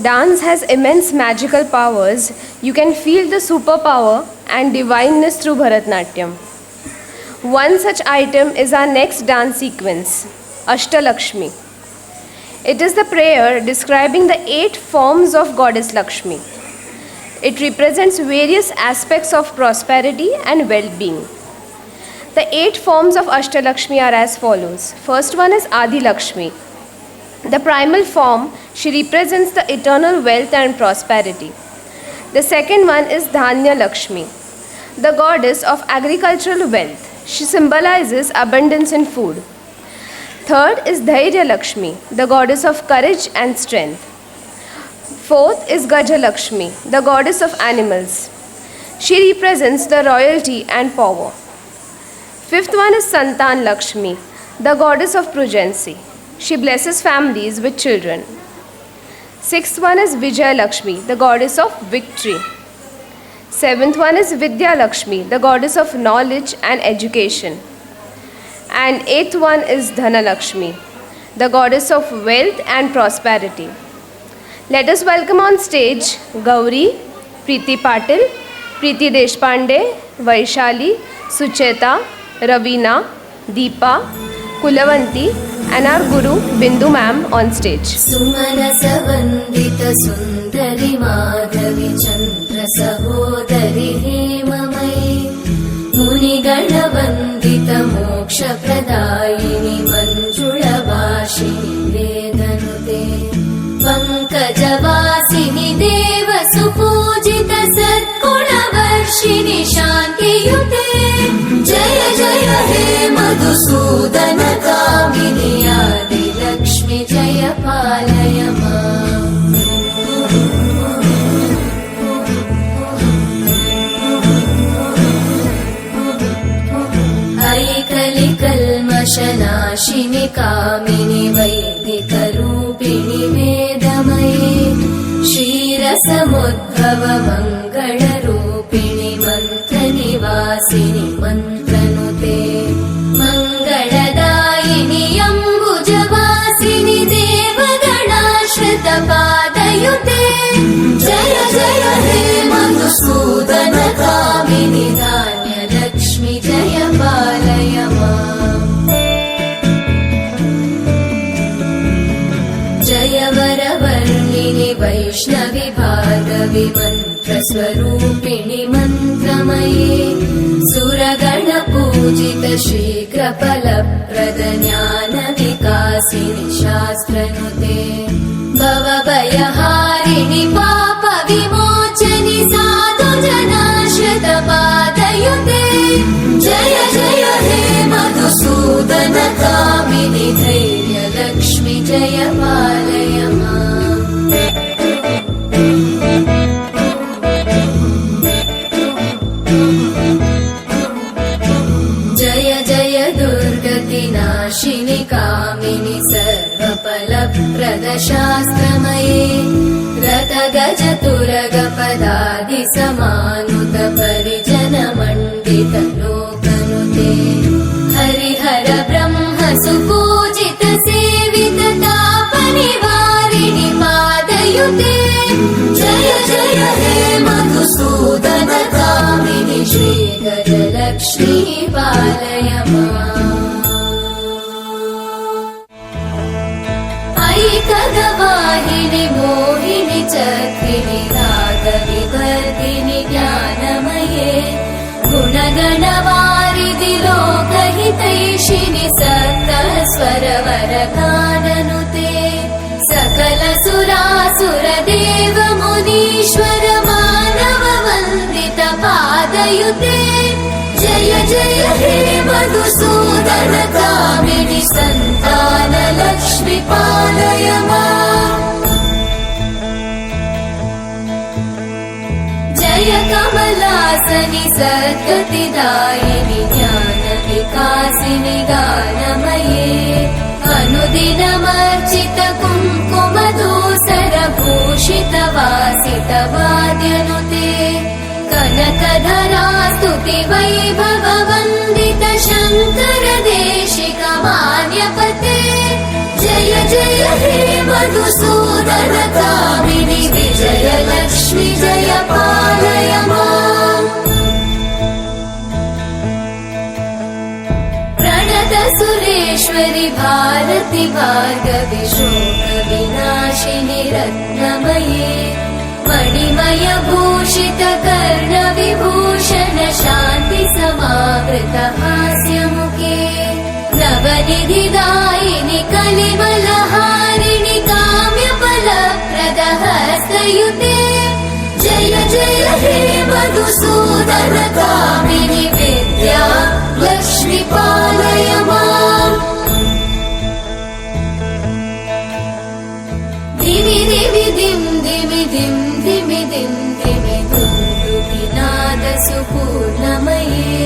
Dance has immense magical powers. You can feel the superpower and divineness through Bharatnatyam. One such item is our next dance sequence, Ashtalakshmi. It is the prayer describing the 8 forms of Goddess Lakshmi. It represents various aspects of prosperity and well-being. The 8 forms of Ashtalakshmi are as follows. First one is Adi Lakshmi. The primal form, she represents the eternal wealth and prosperity. The second one is Dhanya Lakshmi, the goddess of agricultural wealth. She symbolizes abundance in food. Third is Dhairya Lakshmi, the goddess of courage and strength. Fourth is Gaja Lakshmi, the goddess of animals. She represents the royalty and power. Fifth one is Santan Lakshmi, the goddess of progeny. She blesses families with children. Sixth one is Vijaya Lakshmi, the goddess of victory. Seventh one is Vidya Lakshmi, the goddess of knowledge and education. And eighth one is Dhana Lakshmi, the goddess of wealth and prosperity. Let us welcome on stage Gauri, Preeti Patil, Preeti Deshpande, Vaishali, Sucheta, Ravina, Deepa, Kulavanti, and our Guru Bindu ma'am on stage. Sumanasa vandita sundari madhavi chandra sahodari hemamai Munigana vandita moksha pradayini manjula vashini vedanute Pankajavasini deva supujita satguna varshini shanti yute Jaya jaya he madhusudana kamini adi lakshmi jaya palaya mam Aikali kalmashanashini kamini vaidika rupini medamaye Shirasamudbhava mangala rupini mantra nivasini mantranute Mangaladayini ambujavasini devaganashrita padayute Jaya jaya he madhusudana kamini dhanya lakshmi jaya palaya mam Jaya varavarnini vaishnavi bhargavi mantra swarupini mantramaye Suragana pujita shigra pala pradanyana vikasini shastranute Bhava bhayaharini papa vimochani sadhu janashrita padayute Jaya jaya he madhusudana kamini dhairya lakshmi jaya palaya mam Jaya jaya durgati nashini kamini sarvapala prada shastramaye Rata gaja turaga padadi samanuta parijana mandita lokanute Harihara brahma supujita sevita tapanivarini padayute Jaya jaya he madhusudana kamini shri gaja lakshmi palaya mam Aikagavahini mohini chakrini radhavivardhini jnanamaye Gunaganavaridi lokahitaishini sattaswaravarakananute Sakala surasura deva munishwara manava vandita padayute Jaya jaya he madhusudana kamini santana lakshmi palaya mam Jaya kamalasani sadgati dayini jnana vikasini ganamaye Anudinamarchita kumkuma dusara bhushita vasita vadyanute Kanakadhara stuti vaibhava vandita shankara deshika manyapate Jaya jaya he madhusudana kamini सर्वेश्वरि Bharati Bhargavi शोकविनाशिनि रत्नमये मणिमय भूषित कर्णविभूषण शान्ति समावृत हास्यमुखे नवनिधिदायिनि कलिमलहारिणि काम्यफलप्रदहस्तयुते जय जय हे मधुसूदन कामिनि विद्या लक्ष्मी पालय माम् धिमि धिमि धिम् धिमि धिम् धिमि धिम् धिमि धुन्दुभिनाद सुपूर्णमये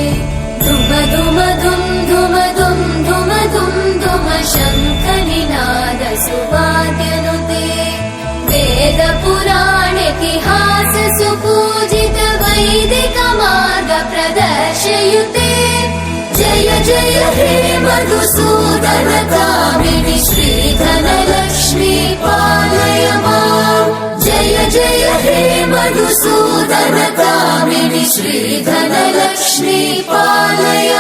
धुम धुम धुम् धुम धुम् धुम धुम् धुम शङ्खनिनाद सुवाद्यनुते वेद पुराणेतिहास सुपूजित वैदिक मार्ग प्रदर्शयुते जय जय हे मधुसूदन कामिनि श्रीधन लक्ष्मी पालय माम् जय जय हे मधुसूदन कामिनि श्रीधन लक्ष्मी पालय